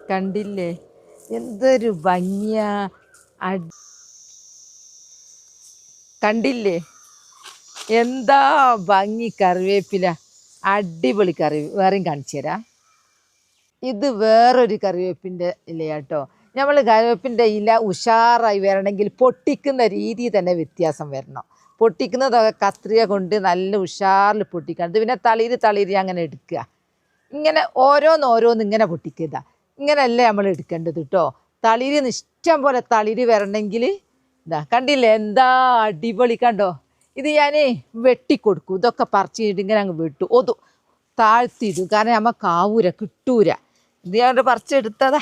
കണ്ടില്ലേ എന്തൊരു ഭംഗിയാ. കണ്ടില്ലേ എന്താ ഭംഗി കറിവേപ്പില. അടിപൊളി കറി വേറെയും കാണിച്ചു തരാം. ഇത് വേറൊരു കറിവേപ്പിൻ്റെ ഇലയാട്ടോ. നമ്മൾ കറിവേപ്പിൻ്റെ ഇല ഉഷാറായി വരണമെങ്കിൽ പൊട്ടിക്കുന്ന രീതി തന്നെ വ്യത്യാസം വരണം. പൊട്ടിക്കുന്നതൊക്കെ കത്രിക കൊണ്ട് നല്ല ഉഷാറിൽ പൊട്ടിക്കണം. ഇത് പിന്നെ തളിര് അങ്ങനെ എടുക്കുക. ഇങ്ങനെ ഓരോന്ന് ഇങ്ങനെ പൊട്ടിക്കുക. ഇങ്ങനെയല്ലേ നമ്മൾ എടുക്കേണ്ടത് കേട്ടോ. തളിര് ഇഷ്ടം പോലെ തളിര് വരണമെങ്കിൽ ഇതാ കണ്ടില്ലേ എന്താ അടിപൊളി. കണ്ടോ ഇത് ഞാൻ വെട്ടിക്കൊടുക്കും. ഇതൊക്കെ പറിച്ച് കഴിഞ്ഞിട്ട് ഇങ്ങനെ അങ്ങ് വെട്ടു താഴ്ത്തിയിടും. കാരണം നമുക്ക് ആവൂര കിട്ടൂര. ഇത് ഞാൻ പറിച്ചെടുത്തതാ.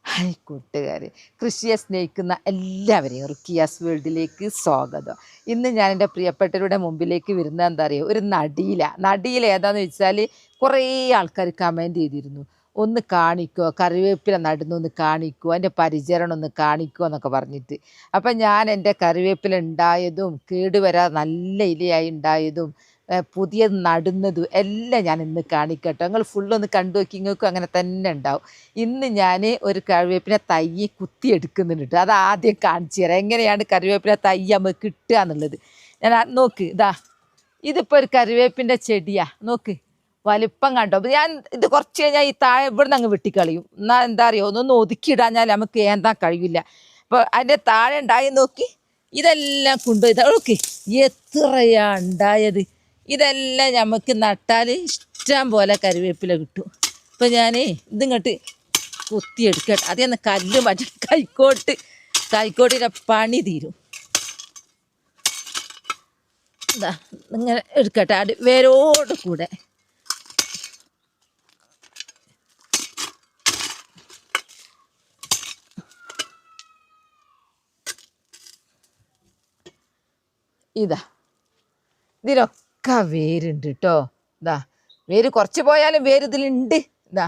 ഹായ് കൂട്ടുകാരെ, കൃഷിയെ സ്നേഹിക്കുന്ന എല്ലാവരെയും റുക്കിയാസ് വേൾഡിലേക്ക് സ്വാഗതം. ഇന്ന് ഞാൻ എൻ്റെ പ്രിയപ്പെട്ടവരുടെ മുമ്പിലേക്ക് വരുന്നത് എന്താ അറിയുക, ഒരു നടിയില ഏതാണെന്ന് വെച്ചാൽ കുറേ ആൾക്കാർ കമൻറ്റ് ചെയ്തിരുന്നു, ഒന്ന് കാണിക്കുമോ കറിവേപ്പില നടുന്നൊന്ന് കാണിക്കുമോ, അതിൻ്റെ പരിചരണം ഒന്ന് കാണിക്കുമോ എന്നൊക്കെ പറഞ്ഞിട്ട്. അപ്പം ഞാൻ എൻ്റെ കറിവേപ്പില ഉണ്ടായതും കേടുവരാ നല്ല ഇലയായി ഉണ്ടായതും പുതിയത് നടുന്നതും എല്ലാം ഞാൻ ഇന്ന് കാണിക്കട്ടോ. നിങ്ങൾ ഫുള്ളൊന്ന് കണ്ടു നോക്കി, നിങ്ങൾക്കും അങ്ങനെ തന്നെ ഉണ്ടാവും. ഇന്ന് ഞാൻ ഒരു കറിവേപ്പില തൈ കുത്തിയെടുക്കുന്നുണ്ട്. അത് ആദ്യം കാണിച്ചു തരാം എങ്ങനെയാണ് കറിവേപ്പില തൈ നമുക്ക് കിട്ടുക എന്നുള്ളത്. ഞാൻ നോക്ക്, ഇതാ ഇതിപ്പോൾ ഒരു കറിവേപ്പിൻ്റെ ചെടിയാണ്. നോക്ക് വലിപ്പം കണ്ടോ. അപ്പോൾ ഞാൻ ഇത് കുറച്ച് കഴിഞ്ഞാൽ ഈ താഴെ ഇവിടെ നിന്ന് അങ്ങ് വെട്ടിക്കളയും. എന്നാൽ എന്താ അറിയോ, ഒന്നൊന്ന് ഒതുക്കിയിടാഞ്ഞാൽ നമുക്ക് ഏന്താൻ കഴിയില്ല. അപ്പോൾ അതിൻ്റെ താഴെ ഉണ്ടായി നോക്കി ഇതെല്ലാം കൊണ്ടുപോയി നോക്കി എത്രയാ ഉണ്ടായത്. ഇതെല്ലാം നമുക്ക് നട്ടാൽ ഇഷ്ടം പോലെ കറിവേപ്പില കിട്ടും. അപ്പോൾ ഞാൻ ഇതിങ്ങോട്ട് കുത്തിയെടുക്കട്ടെ. അതേന്ന് കല്ല് മാറ്റി കൈക്കോട്ടിൻ്റെ പണി തീരും. ഇതാ ഇങ്ങനെ എടുക്കട്ടെ. അത് വേരോട് കൂടെ ഇതാ ഇതിലൊക്കെ വേരുണ്ട് കേട്ടോ. ഇതാ വേര് കുറച്ച് പോയാലും വേര് ഇതിലുണ്ട്. ഇതാ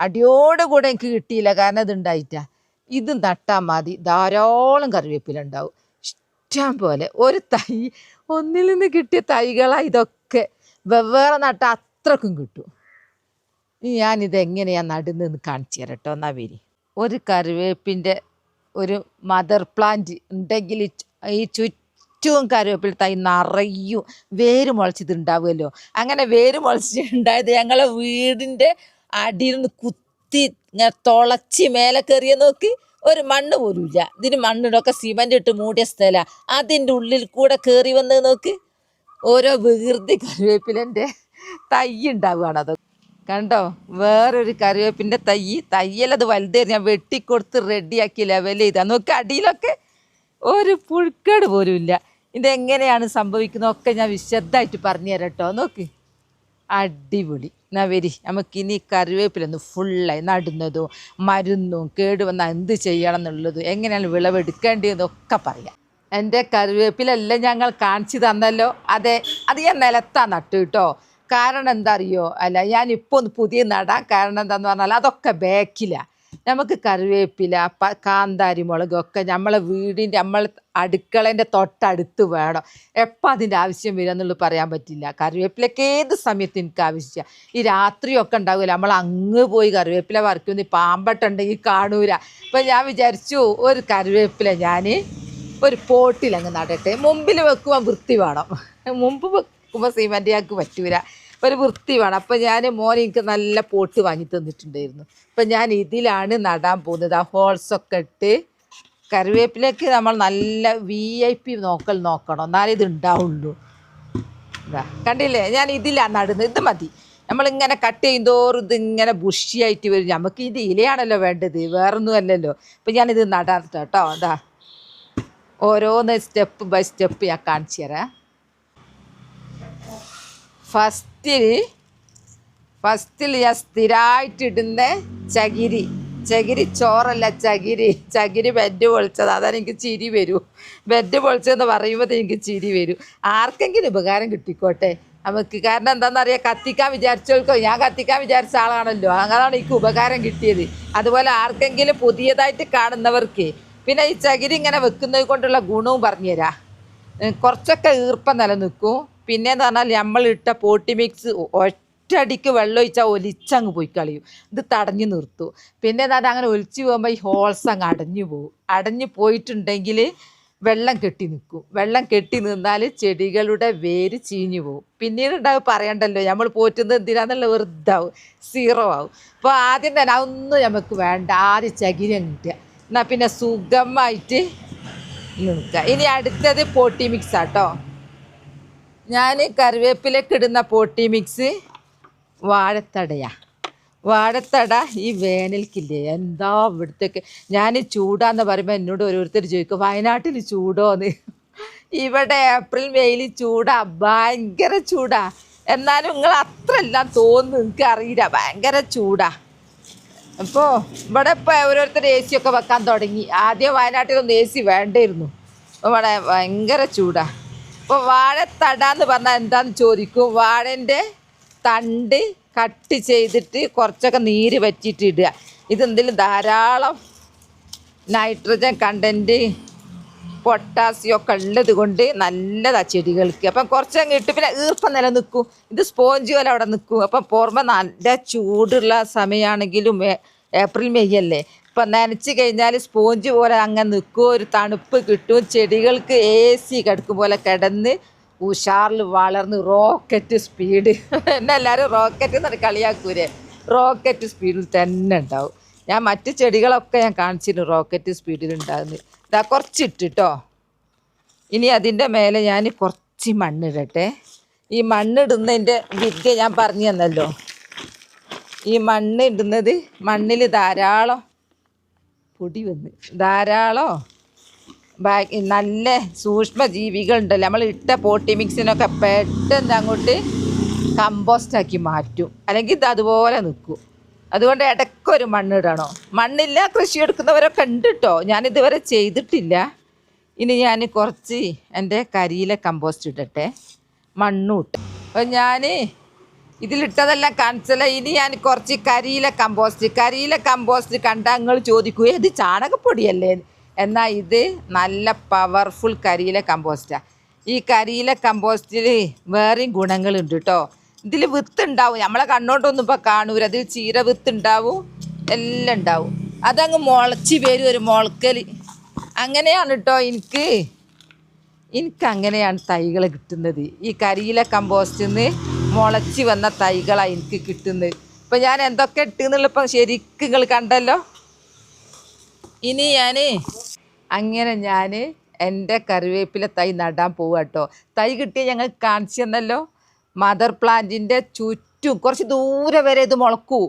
അടിയോടുകൂടെ എനിക്ക് കിട്ടിയില്ല, കാരണം ഇതുണ്ടായിട്ടാ. ഇത് നട്ടാൽ മതി, ധാരാളം കറിവേപ്പില ഉണ്ടാവും ഇഷ്ടം പോലെ. ഒരു തൈ ഒന്നിൽ നിന്ന് കിട്ടിയ തൈകളാണ് ഇതൊക്കെ. വെവ്വേറെ നട്ടാൽ അത്രക്കും കിട്ടും. ഞാനിതെങ്ങനെയാണ് നടുന്നതെന്ന് കാണിച്ചു തരാം കേട്ടോ. എന്നാൽ വരി, ഒരു കറിവേപ്പിൻ്റെ ഒരു മദർ പ്ലാന്റ് ഉണ്ടെങ്കിൽ ഈ ഏറ്റവും കറിവേപ്പില തൈ നിറയും വേര് മുളച്ചിട്ടുണ്ടാവുമല്ലോ. അങ്ങനെ വേര് മുളച്ചിട്ടുണ്ടായത് ഞങ്ങളെ വീടിൻ്റെ അടിയിൽ നിന്ന് കുത്തി ഇങ്ങനെ തുളച്ച് മേലെ കയറിയ നോക്കി ഒരു മണ്ണ് പോലും ഇല്ല. ഇതിന് മണ്ണിടൊക്കെ സിമൻ്റ് ഇട്ട് മൂടിയ സ്ഥലമാണ്. അതിൻ്റെ ഉള്ളിൽ കൂടെ കയറി വന്ന് നോക്ക് ഓരോ വികൃതി കറിവേപ്പിലൻ്റെ തൈ ഉണ്ടാവുകയാണ്. അതൊക്കെ കണ്ടോ. വേറൊരു കറിവേപ്പിൻ്റെ തയ്യലത് വലുതായിരുന്നു. ഞാൻ വെട്ടിക്കൊടുത്ത് റെഡിയാക്കി ലെവൽ ചെയ്താൽ നോക്ക് അടിയിലൊക്കെ ഒരു പുഴുക്കേട് പോലും ഇല്ല. ഇതെങ്ങനെയാണ് സംഭവിക്കുന്നതൊക്കെ ഞാൻ വിശദമായിട്ട് പറഞ്ഞു തരാം കേട്ടോ. നോക്ക് അടിപൊളി. എന്നാ വരി, നമുക്കിനി കറിവേപ്പിലൊന്ന് ഫുള്ളായി നടുന്നതും മരുന്നും കേടുവന്നാൽ എന്ത് ചെയ്യണം എന്നുള്ളതും എങ്ങനെയാണ് വിളവെടുക്കേണ്ടതെന്നൊക്കെ പറയാം. എൻ്റെ കറിവേപ്പിലെല്ലാം ഞങ്ങൾ കാണിച്ചു തന്നല്ലോ. അത് ഞാൻ നിലത്താണ് നട്ടു കേട്ടോ. കാരണം എന്താ അറിയോ, അല്ല ഞാനിപ്പോൾ ഒന്ന് പുതിയ നടാൻ കാരണം എന്താണെന്ന് പറഞ്ഞാൽ അതൊക്കെ ബാക്കിലാണ്. നമുക്ക് കറിവേപ്പില കാന്താരി മുളകൊക്കെ നമ്മളെ വീടിൻ്റെ അടുക്കളേൻ്റെ തൊട്ടടുത്ത് വേണം. എപ്പോൾ അതിൻ്റെ ആവശ്യം വരിക എന്നുള്ളത് പറയാൻ പറ്റില്ല. കറിവേപ്പിലൊക്കെ ഏത് സമയത്ത് എനിക്ക് ആവശ്യമാണ്. ഈ രാത്രിയൊക്കെ ഉണ്ടാവില്ല, നമ്മൾ അങ്ങ് പോയി കറിവേപ്പില പറിക്കുന്ന പാമ്പട്ടുണ്ടെങ്കിൽ കാണൂല. അപ്പം ഞാൻ വിചാരിച്ചു ഒരു കറിവേപ്പില ഞാൻ ഒരു പോട്ടിലങ്ങ് നടട്ടെ. മുമ്പിൽ വെക്കുമ്പോൾ വൃത്തി വേണം. മുമ്പ് വെക്കുമ്പോൾ സിമൻറ്റിയാൾക്ക് പറ്റൂല, ഒരു വൃത്തി വേണം. അപ്പം ഞാൻ മോനെ എനിക്ക് നല്ല പോട്ട് വാങ്ങി തന്നിട്ടുണ്ടായിരുന്നു. അപ്പം ഞാൻ ഇതിലാണ് നടാൻ പോകുന്നത്. ആ ഹോൾസൊക്കെ ഇട്ട് കറിവേപ്പിലേക്ക് നമ്മൾ നല്ല VIP നോക്കണം, എന്നാലേ ഇത് ഉണ്ടാവുള്ളൂ. ഇതാ കണ്ടില്ലേ, ഞാൻ ഇതിലാണ് നടുന്നത്. ഇത് മതി. നമ്മളിങ്ങനെ കട്ട് ചെയ്യുന്തോറും ഇതിങ്ങനെ ബുഷിയായിട്ട് വരും. നമുക്ക് ഇത് ഇലയാണല്ലോ വേണ്ടത്, വേറൊന്നും അല്ലല്ലോ. അപ്പം ഞാനിത് നടാൻ കേട്ടോ. അതാ ഓരോന്ന് സ്റ്റെപ്പ് ബൈ സ്റ്റെപ്പ് ഞാൻ കാണിച്ചു തരാം. ഫസ്റ്റിൽ ഞാൻ സ്ഥിരമായിട്ടിടുന്ന ചകിരി ചോറല്ല, ചകിരി ബെഡ് പൊളിച്ചത്. അതാണ് എനിക്ക് ചിരി വരൂ. ബെഡ് പൊളിച്ചതെന്ന് പറയുമ്പോൾ എനിക്ക് ചിരി വരും. ആർക്കെങ്കിലും ഉപകാരം കിട്ടിക്കോട്ടെ നമുക്ക്. കാരണം എന്താണെന്നറിയാം, കത്തിക്കാൻ വിചാരിച്ചോൾക്കോ, ഞാൻ കത്തിക്കാൻ വിചാരിച്ച ആളാണല്ലോ, അങ്ങനെയാണ് എനിക്ക് ഉപകാരം കിട്ടിയത്. അതുപോലെ ആർക്കെങ്കിലും പുതിയതായിട്ട് കാണുന്നവർക്ക് പിന്നെ ഈ ചകിരി ഇങ്ങനെ വെക്കുന്നത് കൊണ്ടുള്ള ഗുണവും പറഞ്ഞുതരാം. കുറച്ചൊക്കെ ഈർപ്പം നിലനിൽക്കും. പിന്നെയെന്ന് പറഞ്ഞാൽ നമ്മളിട്ട പോട്ടി മിക്സ് ഒറ്റ ഒറ്റയടിക്ക് വെള്ളം ഒഴിച്ചാൽ ഒലിച്ചങ്ങ് പോയി കളയും. ഇത് തടഞ്ഞു നിർത്തും. പിന്നെ എന്താ അങ്ങനെ ഒലിച്ച് പോകുമ്പോൾ ഈ ഹോൾസ് അങ്ങ് അടഞ്ഞു പോകും. അടഞ്ഞു പോയിട്ടുണ്ടെങ്കിൽ വെള്ളം കെട്ടി നിൽക്കും. വെള്ളം കെട്ടി നിന്നാൽ ചെടികളുടെ വേര് ചീഞ്ഞു പോകും. പിന്നീട് ഉണ്ടാവും പറയണ്ടല്ലോ, നമ്മൾ പോറ്റുന്നത് എന്തിനാന്നുള്ള വെറുതാവും, സീറോ ആവും. അപ്പോൾ ആദ്യം തന്നെ അതൊന്നും നമുക്ക് വേണ്ട, ആദ്യം ചകിരി കിട്ടുക, എന്നാൽ പിന്നെ സുഖമായിട്ട് നിൽക്കുക. ഇനി അടുത്തത് പോട്ടി മിക്സ് ആട്ടോ. ഞാൻ കറിവേപ്പിലേക്ക് ഇടുന്ന പോട്ടി മിക്സ് വാഴത്തടയാണ്. വാഴത്തട ഈ വേനൽക്കില്ലേ എന്താ ഇവിടുത്തേക്ക്. ഞാൻ ചൂടാന്ന് പറയുമ്പോൾ എന്നോട് ഓരോരുത്തർ ചോദിക്കും വയനാട്ടിൽ ചൂടോന്ന്. ഇവിടെ ഏപ്രിൽ മെയിൽ ചൂടാ, ഭയങ്കര ചൂടാ. എന്നാലും നിങ്ങൾ അത്ര എല്ലാം തോന്നുന്നു, നിങ്ങൾക്ക് അറിയില്ല, ഭയങ്കര ചൂടാ. അപ്പോൾ ഇവിടെ ഇപ്പോൾ ഓരോരുത്തർ എ സി ഒക്കെ വെക്കാൻ തുടങ്ങി. ആദ്യം വയനാട്ടിലൊന്നും എ സി വേണ്ടായിരുന്നു. ഇവിടെ ഭയങ്കര ചൂടാ. അപ്പോൾ വാഴത്തട എന്ന് പറഞ്ഞാൽ എന്താണെന്ന് ചോദിക്കും. വാഴൻ്റെ തണ്ട് കട്ട് ചെയ്തിട്ട് കുറച്ചൊക്കെ നീര് വറ്റിയിട്ട് ഇടുക. ഇതെന്തെങ്കിലും ധാരാളം നൈട്രജൻ കണ്ടൻറ്റ് പൊട്ടാസ്യം ഒക്കെ ഉള്ളത് കൊണ്ട് നല്ലതാണ് ചെടികൾക്ക്. അപ്പം കുറച്ചങ്ങ് ഇട്ട് പിന്നെ ഈർപ്പം നിലനിൽക്കും. ഇത് സ്പോഞ്ച് പോലെ അവിടെ നിൽക്കും. അപ്പം പുറമെ നല്ല ചൂടുള്ള സമയമാണെങ്കിലും ഏപ്രിൽ മെയ് അല്ലേ, ഇപ്പം നനച്ച് കഴിഞ്ഞാൽ സ്പോഞ്ച് പോലെ അങ്ങനെ നിൽക്കും. ഒരു തണുപ്പ് കിട്ടും. ചെടികൾക്ക് എ സി കിടക്കും പോലെ കിടന്ന് ഉഷാറിൽ വളർന്ന് റോക്കറ്റ് സ്പീഡ്. എന്നെ എല്ലാവരും റോക്കറ്റ് എന്ന് കളിയാക്കൂരേ, റോക്കറ്റ് സ്പീഡിൽ തന്നെ ഉണ്ടാവും. ഞാൻ മറ്റ് ചെടികളൊക്കെ ഞാൻ കാണിച്ചിരുന്നു റോക്കറ്റ് സ്പീഡിൽ ഉണ്ടാകുന്നത്. ഇതാ കുറച്ചിട്ടോ. ഇനി അതിൻ്റെ മേലെ ഞാൻ കുറച്ച് മണ്ണിടട്ടെ. ഈ മണ്ണിടുന്നതിൻ്റെ വിദ്യ ഞാൻ പറഞ്ഞു തന്നല്ലോ. ഈ മണ്ണ് ഇടുന്നത്, മണ്ണിൽ ധാരാളം പൊടി വന്ന് ധാരാളം നല്ല സൂക്ഷ്മ ജീവികളുണ്ടല്ലോ, നമ്മൾ ഇട്ട പോട്ടി മിക്സിനൊക്കെ പെട്ടെന്ന് അങ്ങോട്ട് കമ്പോസ്റ്റാക്കി മാറ്റും. അല്ലെങ്കിൽ ഇത് അതുപോലെ നിൽക്കും. അതുകൊണ്ട് ഇടയ്ക്കൊരു മണ്ണിടണോ. മണ്ണില്ല കൃഷി എടുക്കുന്നവരൊക്കെ ഉണ്ട് കേട്ടോ, ഞാനിതുവരെ ചെയ്തിട്ടില്ല. ഇനി ഞാൻ കുറച്ച് എൻ്റെ കരിയില കമ്പോസ്റ്റ് ഇടട്ടെ, മണ്ണും ഇട്ട്. അപ്പോൾ ഞാൻ ഇതിലിട്ടതെല്ലാം കാണിച്ചല്ല. ഇനി ഞാൻ കുറച്ച് കരിയില കമ്പോസ്റ്റ് കണ്ടാൽ നിങ്ങൾ ചോദിക്കൂ ഇത് ചാണകപ്പൊടിയല്ലേ. എന്നാൽ ഇത് നല്ല പവർഫുൾ കരിയില കമ്പോസ്റ്റാണ്. ഈ കരിയില കമ്പോസ്റ്റിൽ വേറെയും ഗുണങ്ങളുണ്ട് കേട്ടോ. ഇതിൽ വിത്ത് ഉണ്ടാവും, നമ്മളെ കണ്ണോട്ടൊന്നും ഇപ്പോൾ കാണൂല. അതിൽ ചീര വിത്ത് ഉണ്ടാവും, എല്ലാം ഉണ്ടാവും. അതങ്ങ് മുളച്ച് വരും, ഒരു മുളക്കൽ. അങ്ങനെയാണ് കേട്ടോ എനിക്കങ്ങനെയാണ് തൈകൾ കിട്ടുന്നത്. ഈ കരിയില കമ്പോസ്റ്റിൽ നിന്ന് മുളച്ച് വന്ന തൈകളാണ് എനിക്ക് കിട്ടുന്നത്. ഇപ്പം ഞാൻ എന്തൊക്കെ ഇട്ടെന്നുള്ളപ്പം ശരിക്കും നിങ്ങൾ കണ്ടല്ലോ. ഇനി ഞാൻ എൻ്റെ കറിവേപ്പില തൈ നടാൻ പോവുക കേട്ടോ. തൈ കിട്ടിയ ഞങ്ങൾ കാണിച്ചു തന്നല്ലോ. മദർ പ്ലാന്റിൻ്റെ ചുറ്റും കുറച്ച് ദൂരെ വരെ ഇത് മുളക്കൂ.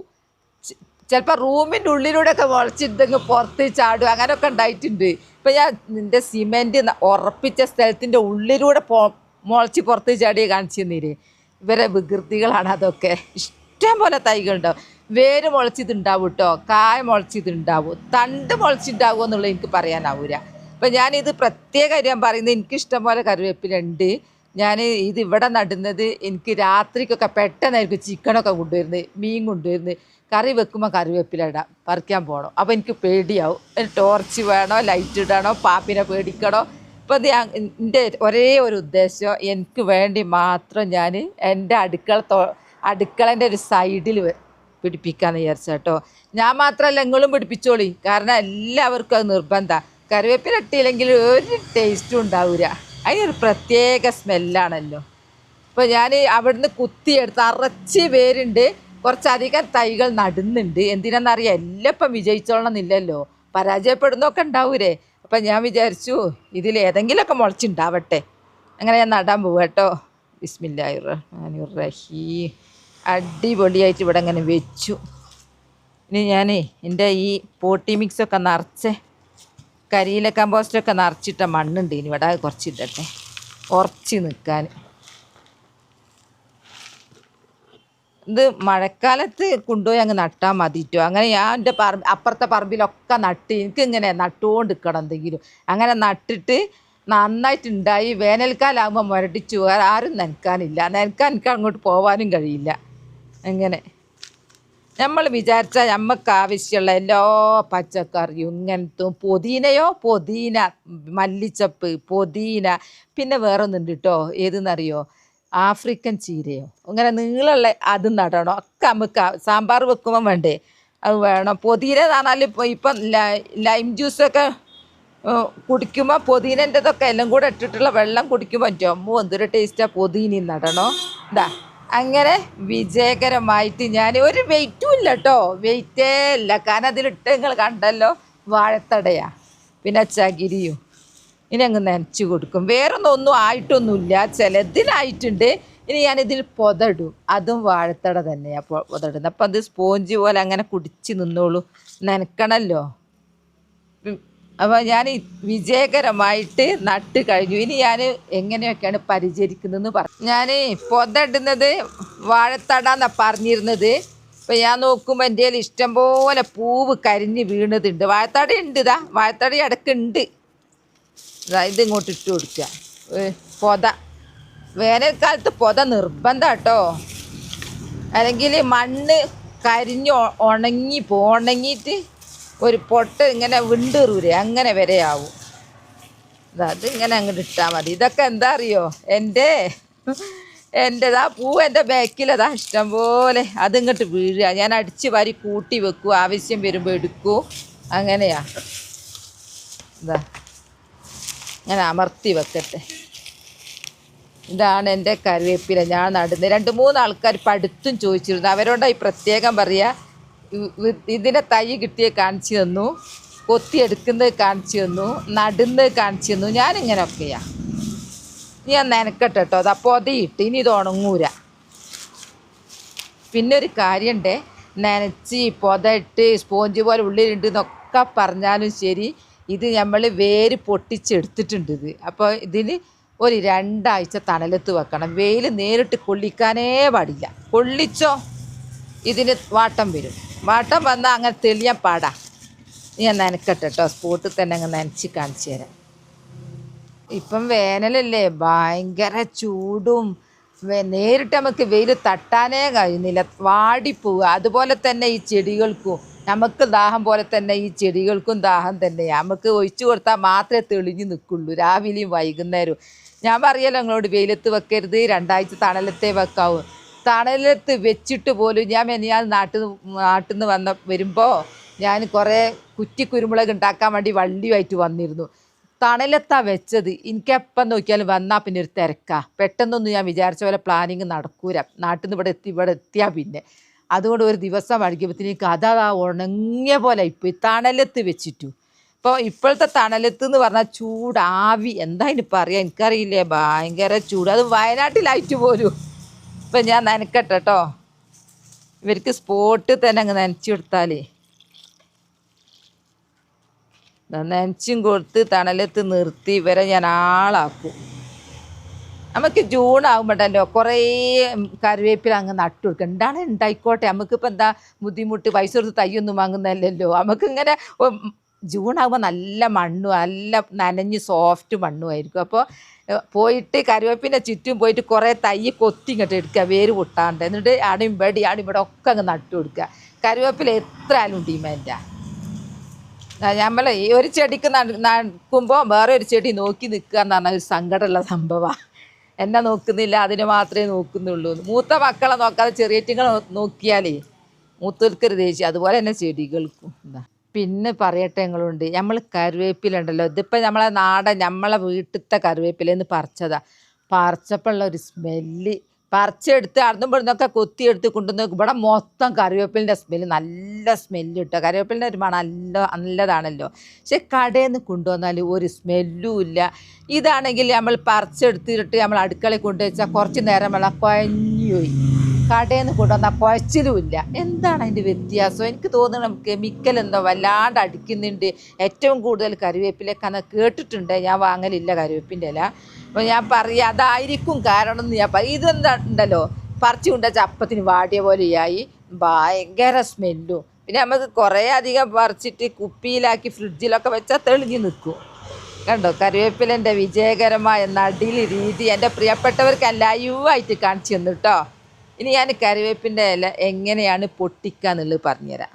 ചിലപ്പോൾ റൂമിൻ്റെ ഉള്ളിലൂടെയൊക്കെ മുളച്ചിട്ടെങ്കിൽ പുറത്ത് ചാടും, അങ്ങനെയൊക്കെ ഉണ്ടായിട്ടുണ്ട്. ഇപ്പം ഞാൻ നിൻ്റെ സിമെൻറ്റ് ഉറപ്പിച്ച സ്ഥലത്തിൻ്റെ ഉള്ളിലൂടെ മുളച്ച് പുറത്ത് ചാടിയെ കാണിച്ചു തന്നീര്. ഇവരെ വികൃതികളാണ് അതൊക്കെ. ഇഷ്ടം പോലെ തൈകളുണ്ടാവും. വേര് മുളച്ചിട്ടുണ്ടാവും കേട്ടോ, കായ മുളച്ചിട്ടുണ്ടാവും, തണ്ട് മുളച്ചിട്ടുണ്ടാവുമോ എന്നുള്ളത് എനിക്ക് പറയാനാവൂല. അപ്പം ഞാനിത് പ്രത്യേകം ഞാൻ പറയുന്നത്, എനിക്കിഷ്ടം പോലെ കറിവേപ്പിലുണ്ട്. ഞാൻ ഇത് ഇവിടെ നടുന്നത് എനിക്ക് രാത്രിക്കൊക്കെ പെട്ടെന്നായിരിക്കും ചിക്കനൊക്കെ കൊണ്ടുവരുന്നത്, മീൻ കൊണ്ടുവരുന്നത്. കറി വെക്കുമ്പോൾ കറിവേപ്പില ഇടാം, പറിക്കാൻ പോകണം. അപ്പോൾ എനിക്ക് പേടിയാവും. ടോർച്ച് വേണോ, ലൈറ്റ് ഇടണോ, പാമ്പിനെ പേടിക്കണോ. അപ്പോൾ ഇത് എൻ്റെ ഒരേ ഒരു ഉദ്ദേശം, എനിക്ക് വേണ്ടി മാത്രം ഞാൻ എൻ്റെ അടുക്കളൻ്റെ ഒരു സൈഡിൽ പിടിപ്പിക്കാമെന്ന് വിചാരിച്ച കേട്ടോ. ഞാൻ മാത്രമല്ല, നിങ്ങളും പിടിപ്പിച്ചോളി. കാരണം എല്ലാവർക്കും അത് നിർബന്ധമാണ്. കറിവേപ്പില ഇട്ടില്ലെങ്കിൽ ഒരു ടേസ്റ്റും ഉണ്ടാവില്ല. അതിനൊരു പ്രത്യേക സ്മെല്ലാണല്ലോ. ഇപ്പോൾ ഞാൻ അവിടുന്ന് കുത്തിയെടുത്ത് അറച്ച് പേരുണ്ട്, കുറച്ചധികം തൈകൾ നടുന്നുണ്ട്. എന്തിനാണെന്നറിയാം, എല്ലാം ഇപ്പം വിജയിച്ചോളണമെന്നില്ലല്ലോ, പരാജയപ്പെടുന്നൊക്കെ ഉണ്ടാവൂലേ. അപ്പം ഞാൻ വിചാരിച്ചു ഇതിലേതെങ്കിലുമൊക്കെ മുളച്ചുണ്ടാവട്ടെ. അങ്ങനെ ഞാൻ നടാൻ പോവുക കേട്ടോ. ബിസ്മില്ലാഹിർ റഹ്മാനിർ റഹീം. അടിപൊളിയായിട്ട് ഇവിടെ അങ്ങനെ വെച്ചു. ഇനി ഞാൻ എൻ്റെ ഈ പോട്ടി മിക്സൊക്കെ നിറച്ച് കരിയില കമ്പോസ്റ്റൊക്കെ നിറച്ചിട്ട മണ്ണുണ്ട്, ഇനി ഇവിടെ കുറച്ചിട്ടട്ടെ ഉറച്ച് നിൽക്കാൻ. ഇത് മഴക്കാലത്ത് കൊണ്ടുപോയി അങ്ങ് നട്ടാൽ മതിട്ടോ. അങ്ങനെ ഞാൻ എൻ്റെ അപ്പുറത്തെ പറമ്പിലൊക്കെ നട്ട്, എനിക്കിങ്ങനെ നട്ടുകൊണ്ട് നിൽക്കണം എന്തെങ്കിലും. അങ്ങനെ നട്ടിട്ട് നന്നായിട്ടുണ്ടായി. വേനൽക്കാലാകുമ്പോൾ മുരടിച്ചു, വേറെ ആരും നനക്കാനില്ല. നനക്കാൻ എനിക്ക് അങ്ങോട്ട് പോകാനും കഴിയില്ല. അങ്ങനെ നമ്മൾ വിചാരിച്ചാൽ നമുക്ക് ആവശ്യമുള്ള എല്ലാ പച്ചക്കറിയും ഇങ്ങനത്തും, പുതിന, മല്ലിച്ചപ്പ്, പുതിന, പിന്നെ വേറെ ഒന്നുണ്ട് കേട്ടോ. ഏതെന്നറിയോ, ആഫ്രിക്കൻ ചീരയോ അങ്ങനെ നീളമുള്ള അതും നടണം ഒക്കെ നമുക്ക് സാമ്പാർ വെക്കുമ്പം വേണ്ടേ അത് വേണം. പുതിന എന്ന് പറഞ്ഞാൽ ഇപ്പം ലൈം ജ്യൂസൊക്കെ കുടിക്കുമ്പോൾ പുതിനൻ്റെതൊക്കെ എല്ലാം കൂടെ ഇട്ടിട്ടുള്ള വെള്ളം കുടിക്കുമ്പോൾ ജമ്മു എന്തൊരു ടേസ്റ്റാണ്. പുതിനയും നടണോ ഇതാ അങ്ങനെ വിജയകരമായിട്ട് ഞാൻ ഒരു വെയിറ്റും ഇല്ല കേട്ടോ, വെയിറ്റേ ഇല്ല. കാരണം അതിലിട്ട് നിങ്ങൾ കണ്ടല്ലോ വാഴത്തടയാ പിന്നെ ചകിരിയും ഇനി അങ്ങ് നനച്ച് കൊടുക്കും. ഒന്നും ആയിട്ടൊന്നുമില്ല, ചിലതിനായിട്ടുണ്ട്. ഇനി ഞാനിതിൽ പൊതടും, അതും വാഴത്തട തന്നെയാണ് പൊതടുന്നത്. അപ്പം അത് സ്പോഞ്ച് പോലെ അങ്ങനെ കുടിച്ച് നിന്നോളൂ, നനക്കണമല്ലോ. അപ്പോൾ ഞാൻ വിജയകരമായിട്ട് നട്ട് കഴിഞ്ഞു. ഇനി ഞാൻ എങ്ങനെയൊക്കെയാണ് പരിചരിക്കുന്നതെന്ന് പറഞ്ഞു. ഞാൻ പൊതടുന്നത് വാഴത്തട എന്നാണ് പറഞ്ഞിരുന്നത്. ഇപ്പം ഞാൻ നോക്കുമ്പോൾ എൻ്റെ കയ്യിൽ ഇഷ്ടംപോലെ പൂവ് കരിഞ്ഞ് വീണതുണ്ട്. വാഴത്തട ഉണ്ട്, ഇതാ വാഴത്തട ഇടയ്ക്കുണ്ട്. ഇത് ഇങ്ങോട്ട് ഇട്ട് കൊടുക്കുക. പൊത വേനൽക്കാലത്ത് പൊത നിർബന്ധം കേട്ടോ, അല്ലെങ്കിൽ മണ്ണ് കരിഞ്ഞ് ഉണങ്ങിയിട്ട് ഒരു പൊട്ട് ഇങ്ങനെ വിണ്ടൂരൂരെ അങ്ങനെ വരെ ആവും. അതിങ്ങനെ അങ്ങോട്ട് ഇട്ടാൽ മതി. ഇതൊക്കെ എന്താ അറിയോ, എൻ്റെതാ പൂവ് എൻ്റെ ബാക്കിലതാ ഇഷ്ടം പോലെ അതിങ്ങോട്ട് വീഴുക. ഞാൻ അടിച്ച് വാരി കൂട്ടി വെക്കും, ആവശ്യം വരുമ്പോൾ എടുക്കൂ. അങ്ങനെയാ ഇതാ ഞാൻ അമർത്തി വെക്കട്ടെ. ഇതാണ് എൻ്റെ കറിവേപ്പില ഞാൻ നടുന്നത്. 2-3 ആൾക്കാർ പഠിത്തും ചോദിച്ചിരുന്നു. അവരോടായി പ്രത്യേകം പറയുക, ഇതിനെ തൈ കിട്ടിയ കാണിച്ചു തന്നു, കൊത്തിയെടുക്കുന്നത് കാണിച്ചു തന്നു, നടുന്നത് കാണിച്ചു തന്നു. ഞാനിങ്ങനെയൊക്കെയാ. ഞാൻ നനക്കട്ടെ കേട്ടോ, അത് പൊതയിട്ട് ഇനി ഇത് ഉണങ്ങൂര. പിന്നെ ഒരു കാര്യമുണ്ട്, നനച്ച് പൊതയിട്ട് സ്പോഞ്ച് പോലെ ഉള്ളിലുണ്ട് എന്നൊക്കെ പറഞ്ഞാലും ശരി, ഇത് നമ്മൾ വേര് പൊട്ടിച്ചെടുത്തിട്ടുണ്ട്. ഇത് അപ്പോൾ ഇതിന് ഒരു 2 ആഴ്ച തണലത്ത് വെക്കണം. വെയിൽ നേരിട്ട് കൊള്ളിക്കാനേ പാടില്ല. കൊള്ളിച്ചോ ഇതിന് വാട്ടം വരും. വാട്ടം വന്നാൽ അങ്ങനെ തെളിയാൻ പാടാ. ഞാൻ നനക്കട്ടെ കേട്ടോ, സ്പോട്ടിൽ തന്നെ അങ്ങ് നനച്ച് കാണിച്ചു തരാം. ഇപ്പം വേനലല്ലേ, ഭയങ്കര ചൂടും, നേരിട്ട് നമുക്ക് വെയിൽ തട്ടാനേ കഴിയുന്നില്ല, വാടിപ്പോവുക. അതുപോലെ തന്നെ ഈ ചെടികൾക്കും നമുക്ക് ദാഹം പോലെ തന്നെ ഈ ചെടികൾക്കും ദാഹം തന്നെയാണ്. നമുക്ക് ഒഴിച്ചു കൊടുത്താൽ മാത്രമേ തെളിഞ്ഞ് നിൽക്കുള്ളൂ, രാവിലെയും വൈകുന്നേരവും. ഞാൻ പറയല്ലോ നിങ്ങളോട്, വെയിലത്ത് വെക്കരുത്, 2 ആഴ്ച തണലത്തേ വെക്കാവൂ. തണലത്ത് വെച്ചിട്ട് പോലും ഞാൻ നാട്ടിൽ നിന്ന് വരുമ്പോൾ ഞാൻ കുറേ കുറ്റിക്കുരുമുളക് ഉണ്ടാക്കാൻ വേണ്ടി വള്ളിയുമായിട്ട് വന്നിരുന്നു. തണലത്താണ് വെച്ചത്. എനിക്കെപ്പം നോക്കിയാലും വന്നാൽ പിന്നെ ഒരു തിരക്കാണ്. പെട്ടെന്നൊന്നും ഞാൻ വിചാരിച്ച പോലെ പ്ലാനിങ് നടക്കൂല. നാട്ടിൽ നിന്ന് ഇവിടെ എത്തിയാൽ പിന്നെ അതുകൊണ്ട് ഒരു ദിവസം വൈകിയപ്പോഴത്തേക്ക് അതാ ഉണങ്ങിയ പോലെ ഇപ്പോൾ തണലത്ത് വെച്ചിട്ടു. ഇപ്പോൾ ഇപ്പോഴത്തെ തണലത്ത് എന്ന് പറഞ്ഞാൽ ചൂടാവി, എന്താ അതിന് പറയുക എനിക്കറിയില്ലേ, ഭയങ്കര ചൂട്. അത് വയനാട്ടിലായിട്ട് പോലും. ഇപ്പം ഞാൻ നനക്കട്ടെ കേട്ടോ, ഇവർക്ക് സ്പോട്ട് തന്നെ അങ്ങ് നനച്ചു കൊടുത്താലേ, നനച്ചും കൊടുത്ത് തണലത്ത് നിർത്തി ഇവരെ ഞാൻ ആളാക്കും. നമുക്ക് ജൂൺ ആകുമ്പോഴല്ലോ കുറേ കറിവേപ്പില അങ്ങ് നട്ടു കൊടുക്കുക. എന്താണ് ഉണ്ടായിക്കോട്ടെ, നമുക്കിപ്പോൾ എന്താ ബുദ്ധിമുട്ട്, പൈസ കൊടുത്ത് തൈയൊന്നും വാങ്ങുന്നതല്ലല്ലോ. നമുക്കിങ്ങനെ ജൂൺ ആകുമ്പോൾ നല്ല മണ്ണും നല്ല നനഞ്ഞ് സോഫ്റ്റ് മണ്ണുമായിരിക്കും. അപ്പോൾ പോയിട്ട് കറിവേപ്പിൻ്റെ ചുറ്റും പോയിട്ട് കുറേ തൈ കൊത്തി ഇങ്ങോട്ട് എടുക്കുക, വേര് പൊട്ടാണ്ട്. എന്നിട്ട് ആടും ഇവിടെ ഒക്കെ അങ്ങ് നട്ടു കൊടുക്കുക. കറിവേപ്പില എത്ര ആയാലും ഡിമാൻഡാണ്. നമ്മൾ ഈ ഒരു ചെടിക്ക് നടുമ്പോൾ വേറെ ഒരു ചെടി നോക്കി നിൽക്കുക എന്ന് പറഞ്ഞാൽ ഒരു സങ്കടമുള്ള സംഭവമാണ്. എന്നെ നോക്കുന്നില്ല, അതിന് മാത്രമേ നോക്കുന്നുള്ളൂ. മൂത്ത മക്കളെ നോക്കാതെ ചെറിയറ്റിങ്ങൾ നോക്കിയാലേ മൂത്തവർക്കൊരു ദേഷ്യം. അതുപോലെ തന്നെ ചെടികൾക്കും. പിന്നെ പറയട്ടെ നിങ്ങളുണ്ട്, നമ്മൾ കറിവേപ്പില ഉണ്ടല്ലോ, ഇതിപ്പോൾ നമ്മളെ നമ്മളെ വീട്ടിലത്തെ കറിവേപ്പിലെന്ന് പറിച്ചപ്പോഴുള്ള ഒരു സ്മെല്ല്, പറിച്ചെടുത്ത് അടന്നും പെടുന്നൊക്കെ കൊത്തിയെടുത്ത് കൊണ്ടുവന്ന് ഇവിടെ മൊത്തം കറിവേപ്പിലിൻ്റെ സ്മെല്ല്, നല്ല സ്മെല്ല് കിട്ടുക. കറിവേപ്പിലിൻ്റെ ഒരു മണം നല്ലതാണല്ലോ. പക്ഷെ കടയിൽ നിന്ന് കൊണ്ടുവന്നാൽ ഒരു സ്മെല്ലും ഇല്ല. ഇതാണെങ്കിൽ നമ്മൾ പറിച്ചെടുത്തിട്ട് നമ്മൾ അടുക്കളയിൽ കൊണ്ടുവച്ചാൽ കുറച്ച് നേരം വെള്ളം കുഴഞ്ഞുപോയി. കടയിൽ നിന്ന് കൊണ്ടുവന്നാൽ കുഴച്ചിലും ഇല്ല. എന്താണ് അതിൻ്റെ വ്യത്യാസം? എനിക്ക് തോന്നുന്നു കെമിക്കൽ എന്തോ വല്ലാണ്ട് അടിക്കുന്നുണ്ട്. ഏറ്റവും കൂടുതൽ കറിവേപ്പിലേക്കാന്ന് കേട്ടിട്ടുണ്ട്. ഞാൻ വാങ്ങലില്ല കറിവേപ്പിൻ്റെ ഇല. അപ്പോൾ ഞാൻ പറയുക അതായിരിക്കും കാരണം എന്ന് ഞാൻ പറയും. ഇതെന്താ ഉണ്ടല്ലോ, പറിച്ചു കൊണ്ടുവച്ച അപ്പത്തിന് വാടിയ പോലെയായി, ഭയങ്കര സ്മെല്ലും. പിന്നെ നമുക്ക് കുറേ അധികം പറിച്ചിട്ട് കുപ്പിയിലാക്കി ഫ്രിഡ്ജിലൊക്കെ വെച്ചാൽ തെളിഞ്ഞ് നിൽക്കും. കണ്ടോ കറിവേപ്പിലേൻ്റെ വിജയകരമായ നടീൽ രീതി എൻ്റെ പ്രിയപ്പെട്ടവർക്ക് ലൈവായിട്ട് കാണിച്ചു തന്നു കേട്ടോ. ഇനി ഞാൻ കറിവേപ്പിൻ്റെ ഇല എങ്ങനെയാണ് പൊട്ടിക്കുക എന്നുള്ളത് പറഞ്ഞുതരാം.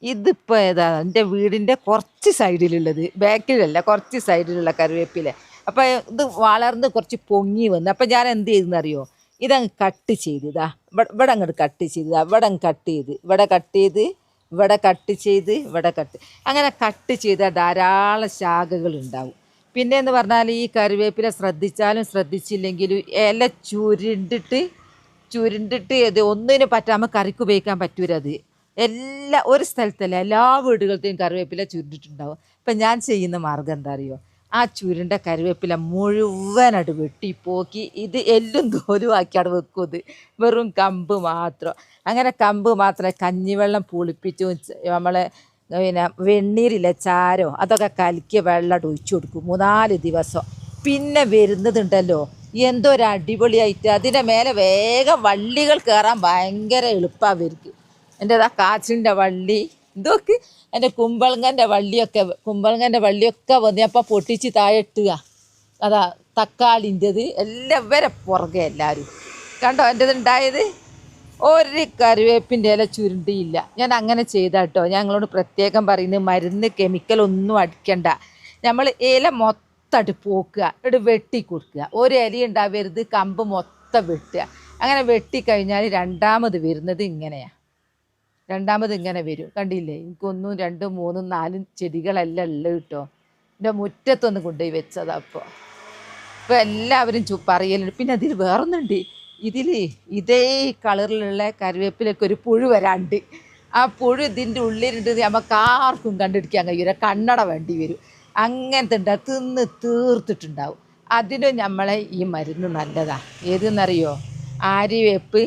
ഇതിപ്പോൾ ഏതാ എൻ്റെ വീടിൻ്റെ കുറച്ച് സൈഡിലുള്ളത്, ബാക്കിലല്ല, കുറച്ച് സൈഡിലുള്ള കറിവേപ്പില. അപ്പം ഇത് വളർന്ന് കുറച്ച് പൊങ്ങി വന്നു. അപ്പം ഞാൻ എന്ത് ചെയ്തെന്നറിയോ, ഇതങ്ങ് കട്ട് ചെയ്തതാ, ഇവിടെ അങ്ങോട്ട് കട്ട് ചെയ്തതാ, ഇവിടെ അങ്ങ് കട്ട് ചെയ്ത്, ഇവിടെ കട്ട് ചെയ്ത്, ഇവിടെ കട്ട് ചെയ്ത്, ഇവിടെ കട്ട്, അങ്ങനെ കട്ട് ചെയ്താൽ ധാരാളം ശാഖകൾ ഉണ്ടാവും. പിന്നെ എന്ന് പറഞ്ഞാൽ ഈ കറിവേപ്പില ശ്രദ്ധിച്ചാലും ശ്രദ്ധിച്ചില്ലെങ്കിലും ഇല ചുരുണ്ടിട്ട് ഇത് ഒന്നിനും പറ്റാமல் കറിക്ക് ഉപയോഗിക്കാൻ പറ്റൂല. അത് ഒരു സ്ഥലത്തല്ല, എല്ലാ വീടുകളത്തെയും കറിവേപ്പില ചുരുണ്ടിട്ടുണ്ടാവും. അപ്പം ഞാൻ ചെയ്യുന്ന മാർഗ്ഗം എന്താ അറിയോ, ആ ചുരുണ്ട കറിവേപ്പില മുഴുവനായിട്ട് വെട്ടിപ്പോക്കി ഇത് എല്ലും തോലും ആക്കിയാണ് വെക്കുന്നത്. വെറും കമ്പ് മാത്രം. അങ്ങനെ കമ്പ് മാത്രമേ കഞ്ഞിവെള്ളം പുളിപ്പിച്ചും നമ്മളെ പിന്നെ വെണ്ണീരില്ല ചാരോ അതൊക്കെ കലക്കിയ വെള്ളം ഒഴിച്ചു കൊടുക്കും 3-4 ദിവസം. പിന്നെ വരുന്നതുണ്ടല്ലോ എന്തോ ഒരു അടിപൊളിയായിട്ട്, അതിൻ്റെ മേലെ വേഗം വള്ളികൾ കയറാൻ ഭയങ്കര എളുപ്പമാണ് അവർക്ക്. എൻ്റെ കാച്ചിലിൻ്റെ വള്ളി ഇതൊക്കെ, എൻ്റെ കുമ്പളങ്ങൻ്റെ വള്ളിയൊക്കെ വന്ന് അപ്പം പൊട്ടിച്ച് താഴെ ഇട്ടുക. അതാ തക്കാളിൻ്റെത് എല്ലാം വരെ പുറകെ എല്ലാവരും കണ്ടോ എൻ്റെത് ഉണ്ടായത്. ഒരു കറിവേപ്പിൻ്റെ ഇല ചുരുണ്ടിയില്ല. ഞാൻ അങ്ങനെ ചെയ്താട്ടോ. ഞങ്ങളോട് പ്രത്യേകം പറയുന്നത് മരുന്ന് കെമിക്കലൊന്നും അടിക്കണ്ട. നമ്മൾ ഇല മൊത്തമായിട്ട് പോക്കുക, ഇവിടെ വെട്ടി കൊടുക്കുക. ഒരു ഇല ഉണ്ടാവരുത്, കമ്പ് മൊത്തം വെട്ടുക. അങ്ങനെ വെട്ടിക്കഴിഞ്ഞാൽ രണ്ടാമത് വരുന്നത് ഇങ്ങനെയാണ്. രണ്ടാമത് ഇങ്ങനെ വരും. കണ്ടില്ലേ, എനിക്കൊന്നും 2, 3, 4 ചെടികളെല്ലാം ഉള്ളത് കേട്ടോ. എൻ്റെ മുറ്റത്തൊന്ന് കൊണ്ടുപോയി വെച്ചതാ. അപ്പോൾ എല്ലാവരും പറയലുണ്ട്. പിന്നെ അതിൽ വേറൊന്നുണ്ട്, ഇതേ കളറിലുള്ള കറിവേപ്പിലൊക്കെ ഒരു പുഴു വരാണ്ട്. ആ പുഴു ഇതിൻ്റെ ഉള്ളിലുണ്ട്, നമുക്ക് ആർക്കും കണ്ടുപിടിക്കാൻ കഴിയൂല, കണ്ണട വേണ്ടി വരും. അങ്ങനത്തെ ഉണ്ട്, തിന്ന് തീർത്തിട്ടുണ്ടാവും. അതിനും നമ്മളെ ഈ മരുന്ന് നല്ലതാണ്. ഏതെന്നറിയോ, ആര്യവേപ്പ്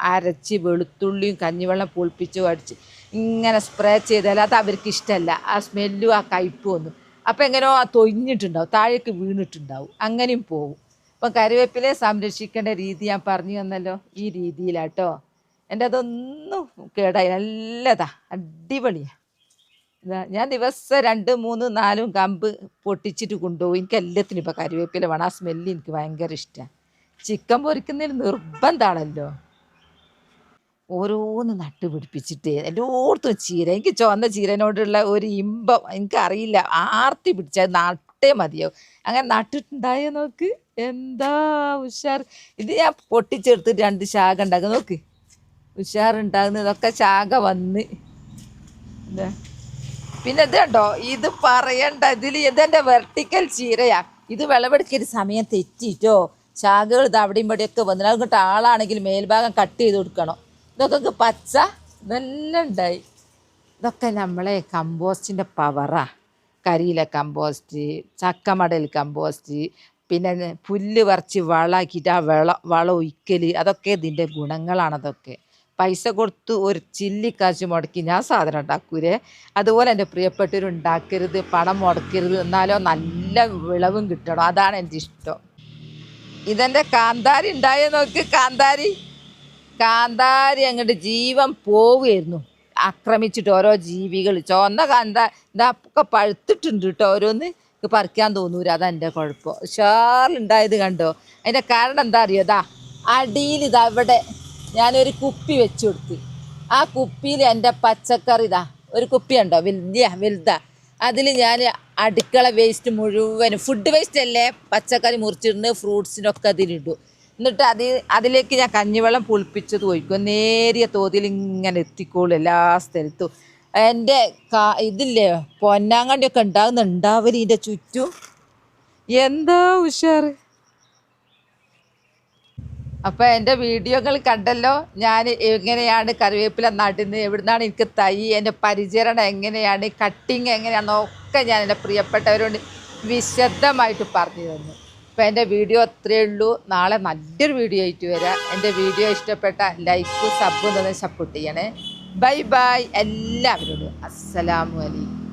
അരച്ച് വെളുത്തുള്ളിയും കഞ്ഞിവെള്ളം പുളിപ്പിച്ച് അടിച്ച് ഇങ്ങനെ സ്പ്രേ ചെയ്താൽ അത് അവർക്ക് ഇഷ്ടമല്ല. ആ സ്മെല്ലും ആ കയ്പും ഒന്നും. അപ്പോൾ എങ്ങനെയോ ആ തൊഴിഞ്ഞിട്ടുണ്ടാവും, താഴേക്ക് വീണിട്ടുണ്ടാവും, അങ്ങനെയും പോവും. അപ്പം കറിവേപ്പിലയെ സംരക്ഷിക്കേണ്ട രീതി ഞാൻ പറഞ്ഞു തന്നല്ലോ, ഈ രീതിയിലാട്ടോ. എൻ്റെ അതൊന്നും കേടായി, നല്ലതാ, അടിപൊളിയാണ്. ഞാൻ ദിവസം 2, 3, 4 കമ്പ് പൊട്ടിച്ചിട്ട് കൊണ്ടുപോകും. എനിക്ക് എല്ലാത്തിനും ഇപ്പോൾ കറിവേപ്പില വേണം. ആ സ്മെല്ല് എനിക്ക് ഭയങ്കര ഇഷ്ടമാണ്. ചിക്കൻ പൊരിക്കുന്നതിൽ നിർബന്ധമാണല്ലോ. ഓരോന്ന് നട്ട് പിടിപ്പിച്ചിട്ട് എല്ലായിടത്തും ചീര. എനിക്ക് ചുവന്ന ചീരനോടുള്ള ഒരു ഇമ്പം എനിക്കറിയില്ല, ആർത്തി പിടിച്ചാൽ നട്ടേ മതിയാവും. അങ്ങനെ നട്ടിട്ടുണ്ടായ നോക്ക്, എന്താ ഉഷാർ. ഇത് ഞാൻ പൊട്ടിച്ചെടുത്തിട്ട് 2 ശാഖ ഉണ്ടാക്കുക നോക്ക്, ഉഷാറുണ്ടാകുന്നതൊക്കെ ശാഖ വന്ന്. എന്താ പിന്നെ ഇത് കണ്ടോ, ഇത് പറയണ്ട, ഇതെൻ്റെ വെർട്ടിക്കൽ ചീരയാ. ഇത് വിളവെടുക്കൊരു സമയം തെറ്റിട്ടോ ശാഖകൾ ഇത് അവിടെയും ഇവിടെയൊക്കെ വന്നിട്ട്, അതുകൊണ്ട് ആളാണെങ്കിൽ മേൽഭാഗം കട്ട് ചെയ്ത് കൊടുക്കണം. ഇതൊക്കെ പച്ച ഇതെല്ലാം ഉണ്ടായി. ഇതൊക്കെ നമ്മളെ കമ്പോസ്റ്റിൻ്റെ പവറാ. കരിയില കമ്പോസ്റ്റ്, ചക്കമടൽ കമ്പോസ്റ്റ്, പിന്നെ പുല്ല് പറിച്ച് വളമാക്കിയിട്ട് ആ വളം ഒഴിക്കൽ, അതൊക്കെ ഇതിൻ്റെ ഗുണങ്ങളാണ്. അതൊക്കെ പൈസ കൊടുത്ത് ഒരു ചില്ലിക്കാശ് മുടക്കി ഞാൻ സാധനം ഉണ്ടാക്കൂലേ. അതുപോലെ എൻ്റെ പ്രിയപ്പെട്ടവർ ഉണ്ടാക്കരുത്, പണം മുടക്കരുത്, എന്നാലോ നല്ല വിളവും കിട്ടണം. അതാണ് എൻ്റെ ഇഷ്ടം. ഇതെൻ്റെ കാന്താരി ഉണ്ടായ നോക്ക്, കാന്താരി അങ്ങോട്ട് ജീവൻ പോവുമായിരുന്നു ആക്രമിച്ചിട്ട് ഓരോ ജീവികൾ. ചുവന്ന ഇതൊക്കെ പഴുത്തിട്ടുണ്ട് കേട്ടോ, ഓരോന്ന് പറിക്കാൻ തോന്നൂല. അതെൻ്റെ കുഴപ്പം. ഉഷാറുണ്ടായത് കണ്ടോ. അതിൻ്റെ കാരണം എന്താ അറിയോ, അടിയിൽ ഇവിടെ ഞാനൊരു കുപ്പി വെച്ച് കൊടുത്ത്, ആ കുപ്പിയിൽ എൻ്റെ പച്ചക്കറി ഒരു കുപ്പി ഉണ്ടോ വലുതാ, അതിൽ ഞാൻ അടുക്കള വേസ്റ്റ് മുഴുവനും, ഫുഡ് വേസ്റ്റ് അല്ലേ, പച്ചക്കറി മുറിച്ചിടുന്ന ഫ്രൂട്ട്സിനൊക്കെ അതിലിടും. എന്നിട്ട് അതിലേക്ക് ഞാൻ കഞ്ഞിവെള്ളം പുളിപ്പിച്ചത് ഒഴിക്കും. നേരിയ തോതിൽ ഇങ്ങനെ എത്തിക്കോളും എല്ലാ സ്ഥലത്തും. എൻ്റെ ഇതില്ലേ പൊന്നാങ്കണ്ടിയൊക്കെ ഉണ്ടാവല് ഇതിൻ്റെ ചുറ്റും. എന്താ ഉഷാറ്. അപ്പോൾ എൻ്റെ വീഡിയോകൾ കണ്ടല്ലോ, ഞാൻ എങ്ങനെയാണ് കറിവേപ്പില നടുന്നത്, എവിടുന്നാണ് എനിക്ക് തൈ, എൻ്റെ പരിചരണം എങ്ങനെയാണ്, കട്ടിങ് എങ്ങനെയാണെന്നൊക്കെ ഞാൻ എൻ്റെ പ്രിയപ്പെട്ടവരോട് വിശദമായിട്ട് പറഞ്ഞു തന്നു. അപ്പോൾ എൻ്റെ വീഡിയോ അത്രയേ ഉള്ളൂ. നാളെ നല്ലൊരു വീഡിയോ ആയിട്ട് വരാം. എൻ്റെ വീഡിയോ ഇഷ്ടപ്പെട്ട ലൈക്കും സബ്ബും തന്നെ സപ്പോർട്ട് ചെയ്യണേ. ബൈ ബൈ എല്ലാവരോടും. അസ്സലാമു അലൈക്കും.